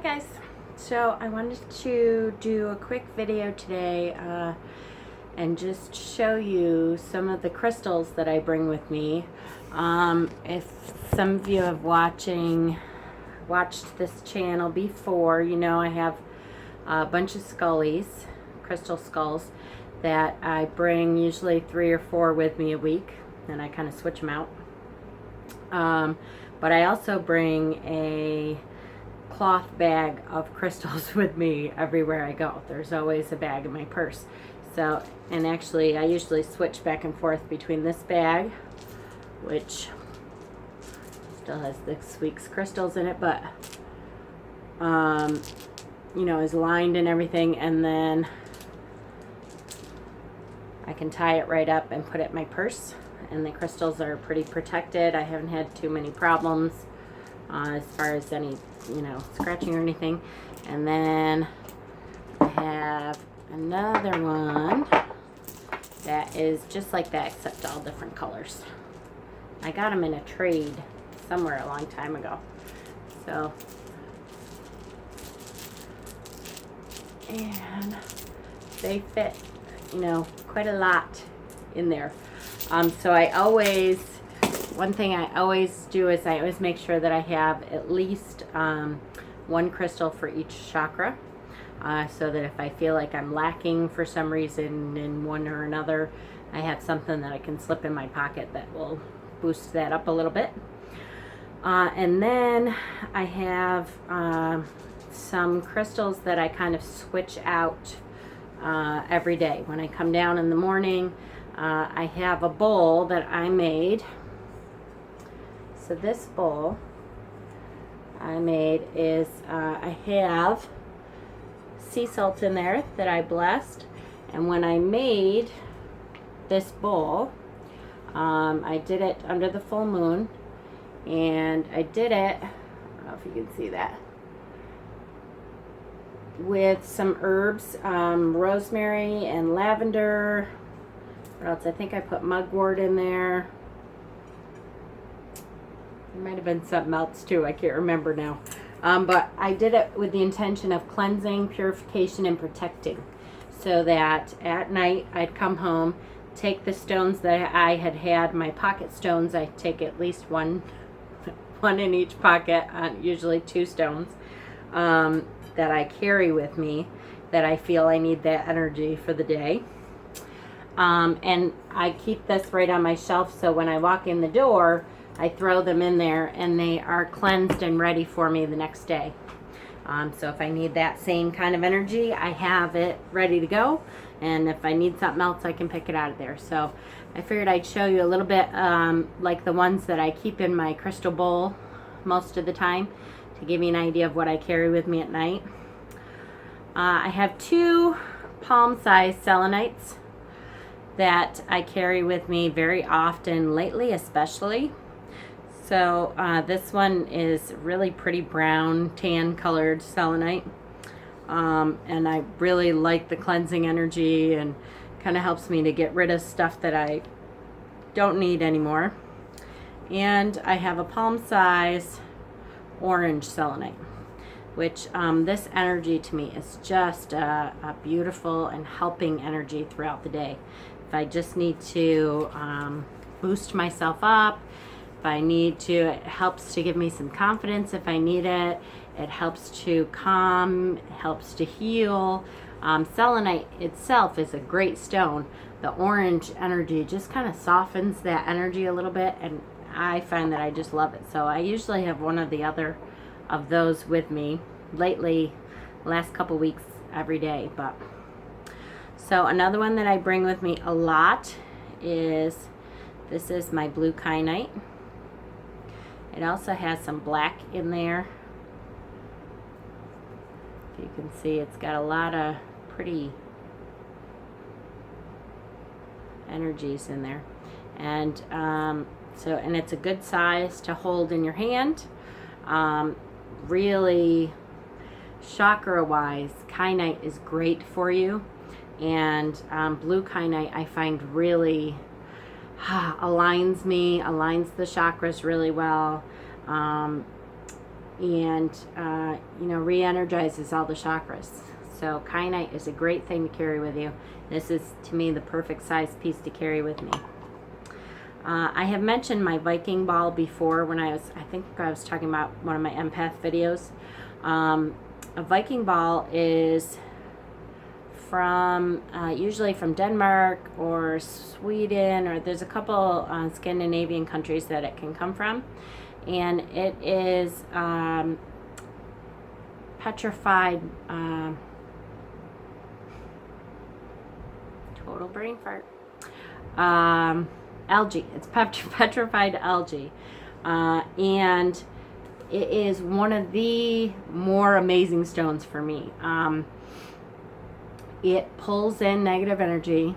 guys, so I wanted to do a quick video today and just show you some of the crystals that I bring with me. If some of you have watched this channel before, you know I have a bunch of scullies, crystal skulls, that I bring usually 3 or 4 with me a week, and I kind of switch them out. But I also bring a cloth bag of crystals with me everywhere I go. There's always a bag in my purse. So, and actually I usually switch back and forth between this bag, which still has this week's crystals in it, but you know, is lined and everything, and then I can tie it right up and put it in my purse, and the crystals are pretty protected. I haven't had too many problems as far as any, you know, scratching or anything. And then I have another one that is just like that, except all different colors. I got them in a trade somewhere a long time ago. So, and they fit, you know, quite a lot in there. So I always, one thing I always do is I always make sure that I have at least one crystal for each chakra, so that if I feel like I'm lacking for some reason in one or another, I have something that I can slip in my pocket that will boost that up a little bit. And then I have some crystals that I kind of switch out every day. When I come down in the morning, I have a bowl that I made. So this bowl I made is, I have sea salt in there that I blessed. And when I made this bowl, I did it under the full moon. And I did it, I don't know if you can see that, with some herbs, rosemary and lavender. What else? I think I put mugwort in there. There might have been something else too, I can't remember now. But I did it with the intention of cleansing, purification, and protecting. So that at night I'd come home, take the stones that I had, my pocket stones. I take at least one in each pocket, usually 2 stones, that I carry with me, that I feel I need that energy for the day. And I keep this right on my shelf, so when I walk in the door, I throw them in there and they are cleansed and ready for me the next day. So if I need that same kind of energy, I have it ready to go. And if I need something else, I can pick it out of there. So I figured I'd show you a little bit like the ones that I keep in my crystal bowl most of the time, to give you an idea of what I carry with me at night. I have 2 palm-sized selenites that I carry with me very often, lately especially. So this one is really pretty brown, tan colored selenite. And I really like the cleansing energy, and kind of helps me to get rid of stuff that I don't need anymore. And I have a palm size orange selenite, which this energy to me is just a beautiful and helping energy throughout the day. If I just need to boost myself up, if I need to, it helps to give me some confidence if I need it. It helps to calm, it helps to heal. Selenite itself is a great stone. The orange energy just kind of softens that energy a little bit, and I find that I just love it. So I usually have one or the other of those with me. Lately, last couple weeks, every day. But so another one that I bring with me a lot is, this is my blue kyanite. It also has some black in there. If you can see, it's got a lot of pretty energies in there. And so, and it's a good size to hold in your hand. Really, chakra wise, kyanite is great for you. And blue kyanite I find really aligns the chakras really well. and re-energizes all the chakras. So kyanite is a great thing to carry with you. This is, to me, the perfect size piece to carry with me. I have mentioned my Viking ball before when I think I was talking about one of my empath videos. A Viking ball is from usually from Denmark or Sweden, or there's a couple Scandinavian countries that it can come from, and it is petrified. Total brain fart. Algae. It's petrified algae, and it is one of the more amazing stones for me. It pulls in negative energy,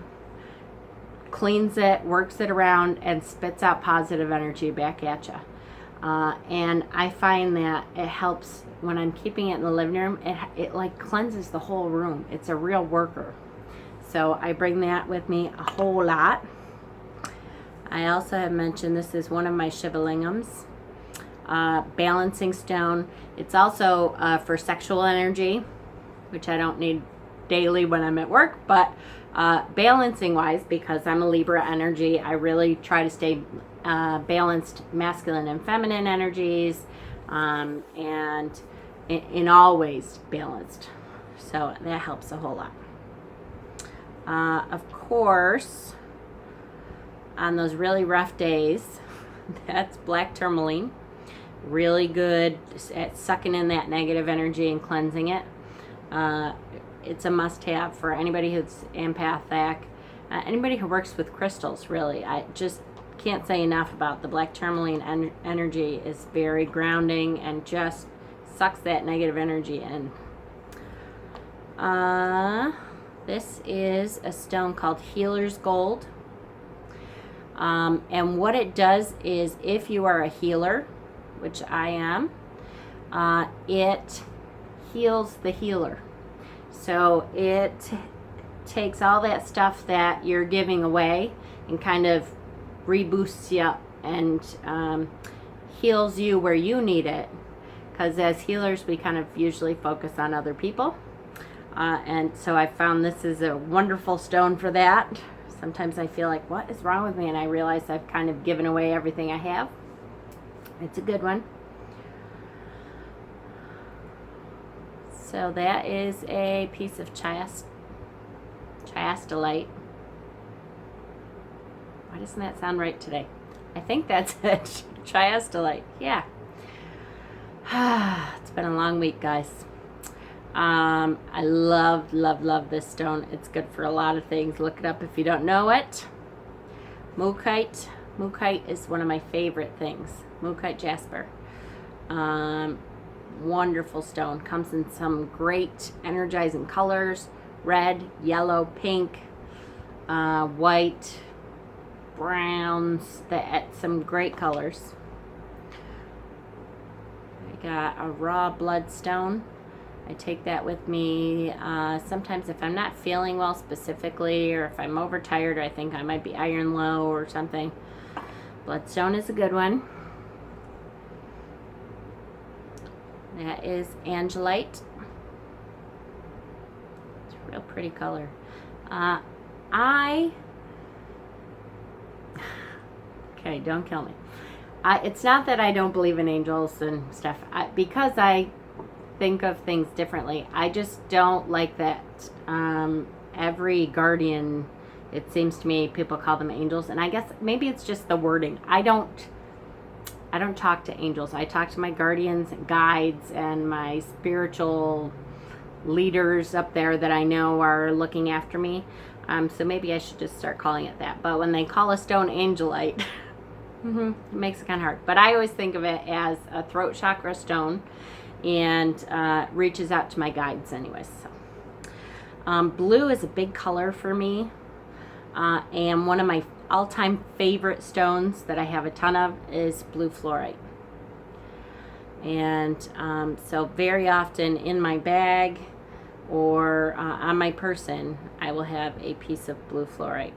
cleans it, works it around, and spits out positive energy back at you. And I find that it helps when I'm keeping it in the living room. It like cleanses the whole room. It's a real worker. So I bring that with me a whole lot. I also have mentioned this is one of my Shivalingams. Balancing stone. It's also for sexual energy, which I don't need daily when I'm at work, but balancing wise, because I'm a Libra energy, I really try to stay balanced masculine and feminine energies, and in all ways balanced. So that helps a whole lot. Of course, on those really rough days, that's black tourmaline. Really good at sucking in that negative energy and cleansing it. It's a must-have for anybody who's empathic, anybody who works with crystals, really. I just can't say enough about the black tourmaline energy. Is very grounding and just sucks that negative energy in. This is a stone called Healer's Gold. And what it does is, if you are a healer, which I am, it heals the healer. So it takes all that stuff that you're giving away and kind of reboosts you up and heals you where you need it. Because as healers, we kind of usually focus on other people. And so I found this is a wonderful stone for that. Sometimes I feel like, what is wrong with me? And I realize I've kind of given away everything I have. It's a good one. So that is a piece of chiastolite. Why doesn't that sound right today? I think that's it. Chiastolite. Yeah. It's been a long week, guys. I love this stone. It's good for a lot of things. Look it up if you don't know it. Mookaite. Mookaite is one of my favorite things. Mookaite jasper. Wonderful stone. Comes in some great energizing colors. Red, yellow, pink, white, browns. Some great colors. I got a raw bloodstone. I take that with me sometimes if I'm not feeling well specifically, or if I'm overtired, or I think I might be iron low or something. Bloodstone is a good one. That is angelite. It's a real pretty color. Okay, don't kill me. It's not that I don't believe in angels and stuff, because I think of things differently. I just don't like that every guardian, it seems to me, people call them angels, and I guess maybe it's just the wording. I don't talk to angels. I talk to my guardians and guides and my spiritual leaders up there that I know are looking after me. So maybe I should just start calling it that. But when they call a stone angelite, it makes it kind of hard. But I always think of it as a throat chakra stone, and reaches out to my guides anyways. So. Blue is a big color for me, and one of my all-time favorite stones that I have a ton of is blue fluorite. And so very often in my bag or on my person, I will have a piece of blue fluorite.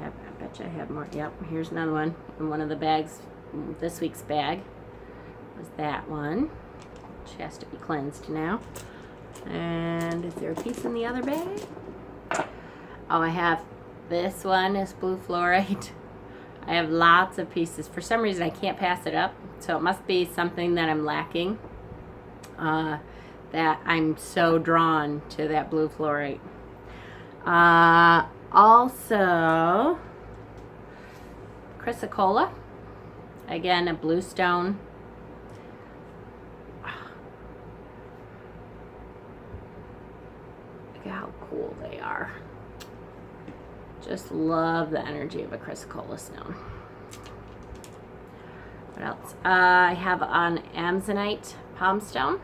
I bet you I have more. Yep, here's another one in one of the bags, this week's bag. was that one. She has to be cleansed now. And is there a piece in the other bag? Oh, I have this one is blue fluorite. I have lots of pieces. For some reason, I can't pass it up. So it must be something that I'm lacking. That I'm so drawn to that blue fluorite. Also, chrysocolla. Again, a blue stone. Look at how cool they are. Just love the energy of a chrysocolla stone. What else? I have an Amazonite palm stone.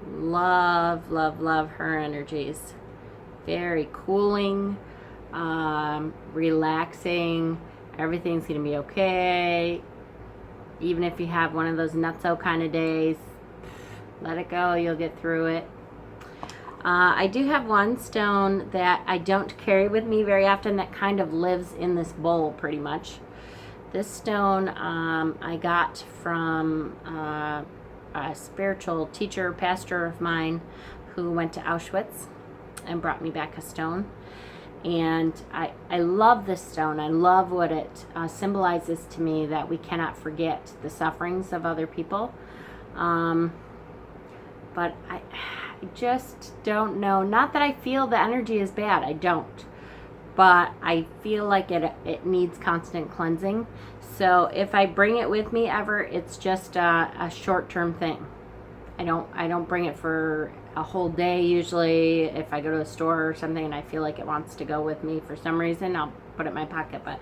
Love, love, love her energies. Very cooling, relaxing. Everything's going to be okay. Even if you have one of those nutso kind of days, let it go. You'll get through it. I do have one stone that I don't carry with me very often that kind of lives in this bowl pretty much. This stone I got from a spiritual teacher, pastor of mine who went to Auschwitz and brought me back a stone. And I love this stone. I love what it symbolizes to me, that we cannot forget the sufferings of other people. But I just don't know. Not that I feel the energy is bad. I don't. But I feel like it needs constant cleansing. So if I bring it with me ever, it's just a short-term thing. I don't bring it for a whole day usually. If I go to a store or something and I feel like it wants to go with me for some reason, I'll put it in my pocket. But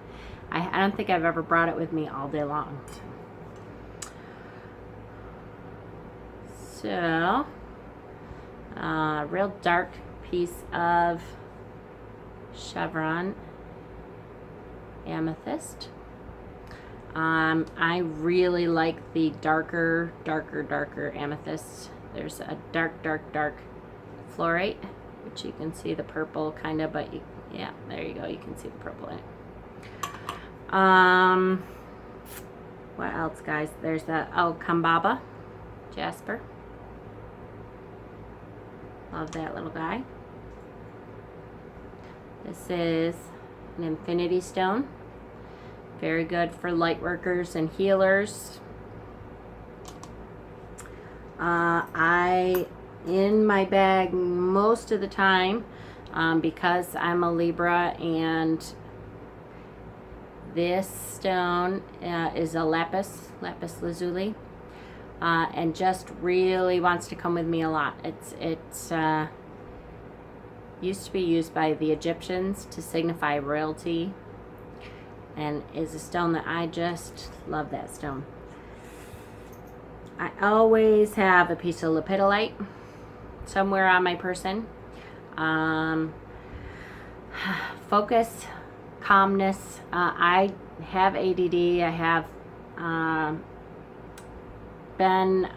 I don't think I've ever brought it with me all day long. So, real dark piece of chevron amethyst. I really like the darker amethyst. There's a dark fluorite, which you can see the purple kind of, but yeah, there you go. You can see the purple in it. What else, guys? There's the Kambaba jasper. Love that little guy. This is an infinity stone. Very good for light workers and healers. In my bag most of the time, because I'm a Libra, and this stone is a lapis lazuli, and just really wants to come with me a lot. It's used to be used by the Egyptians to signify royalty, and is a stone that I just love. That stone. I always have a piece of lepidolite somewhere on my person. Focus, calmness. I have ADD. I have been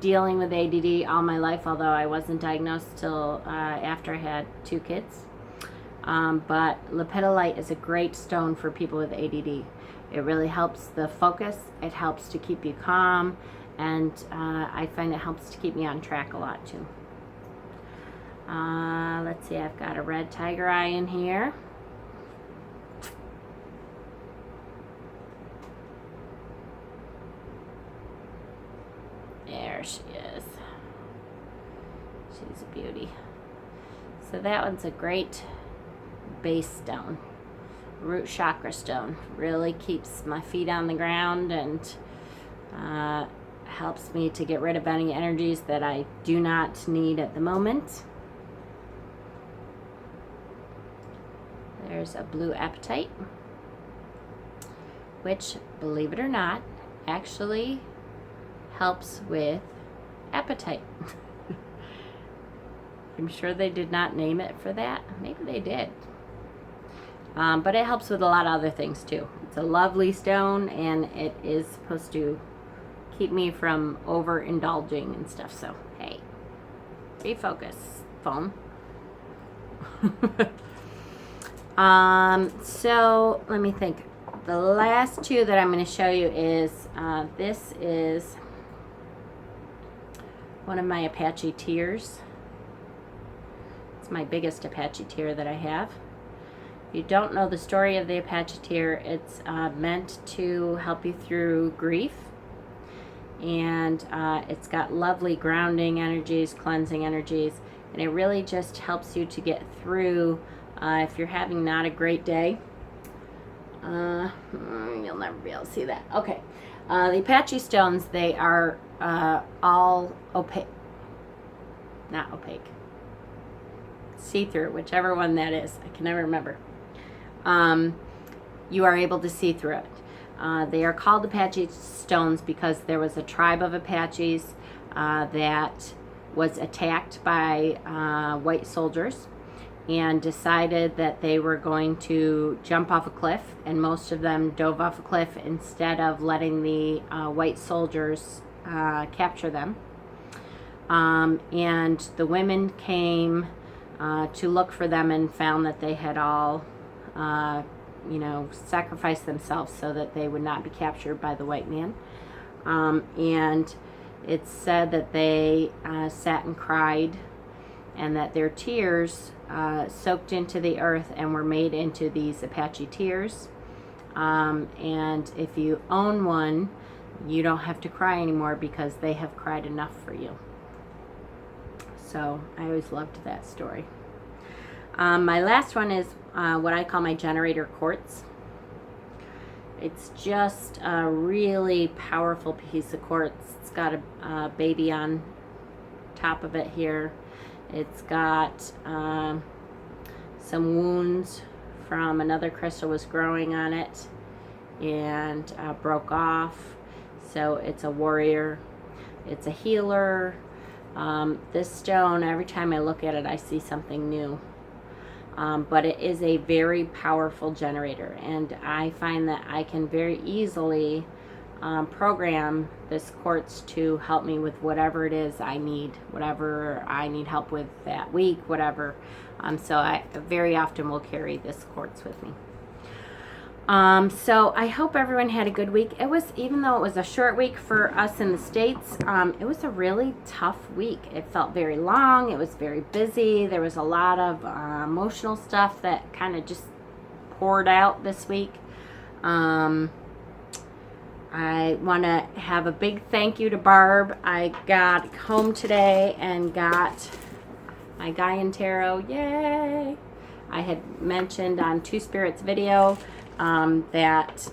dealing with ADD all my life, although I wasn't diagnosed till after I had 2 kids. But lepidolite is a great stone for people with ADD. It really helps the focus. It helps to keep you calm, and I find it helps to keep me on track a lot too. Let's see, I've got a red tiger eye in here. There she is. She's a beauty. So that one's a great base stone. Root chakra stone. Really keeps my feet on the ground and helps me to get rid of any energies that I do not need at the moment. There's a blue apatite, which, believe it or not, actually helps with appetite. I'm sure they did not name it for that. Maybe they did. But it helps with a lot of other things too. It's a lovely stone, and it is supposed to keep me from overindulging and stuff. So, hey, refocus, phone. So, let me think. The last two that I'm going to show you is, this is one of my Apache tears. It's my biggest Apache tear that I have. If you don't know the story of the Apache tear, it's meant to help you through grief. And it's got lovely grounding energies, cleansing energies, and it really just helps you to get through if you're having not a great day. You'll never be able to see that. Okay. The Apache stones, they are all opaque. Not opaque. See-through, whichever one that is. I can never remember. You are able to see through it. They are called Apache stones because there was a tribe of Apaches that was attacked by white soldiers and decided that they were going to jump off a cliff, and most of them dove off a cliff instead of letting the white soldiers capture them. And the women came to look for them and found that they had all sacrificed themselves so that they would not be captured by the white man. And it's said that they sat and cried, and that their tears soaked into the earth and were made into these Apache tears. And if you own one, you don't have to cry anymore because they have cried enough for you. So I always loved that story. My last one is what I call my generator quartz. It's just a really powerful piece of quartz. It's got a baby on top of it here. It's got some wounds from another crystal was growing on it and broke off. So it's a warrior. It's a healer. This stone, every time I look at it, I see something new. But it is a very powerful generator, and I find that I can very easily program this quartz to help me with whatever it is I need, whatever I need help with that week, whatever. So I very often will carry this quartz with me. So I hope everyone had a good week. It was, even though it was a short week for us in the States, it was a really tough week. It felt very long. It was very busy. There was a lot of emotional stuff that kind of just poured out this week. I want to have a big thank you to Barb. I got home today and got my Gaian Tarot. Yay! I had mentioned on Two Spirits video that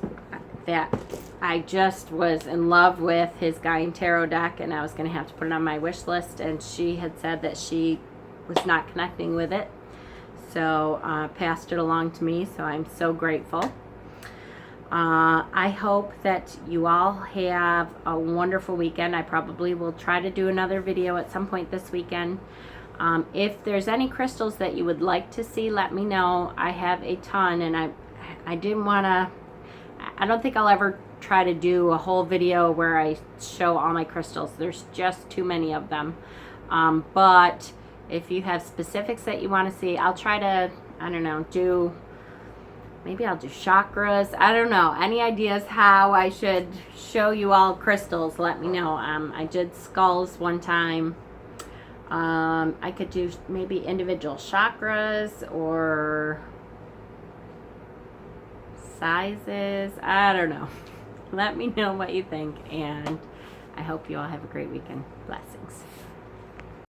I just was in love with his Gaian Tarot deck, and I was going to have to put it on my wish list, and she had said that she was not connecting with it, so passed it along to me, so I'm so grateful. I hope that you all have a wonderful weekend. I probably will try to do another video at some point this weekend. If there's any crystals that you would like to see, let me know. I have a ton, and I didn't want to, I don't think I'll ever try to do a whole video where I show all my crystals. There's just too many of them. But if you have specifics that you want to see, I'll try to, I don't know, maybe I'll do chakras. I don't know. Any ideas how I should show you all crystals, let me know. I did skulls one time. I could do maybe individual chakras or sizes. I don't know. Let me know what you think, and I hope you all have a great weekend. Blessings.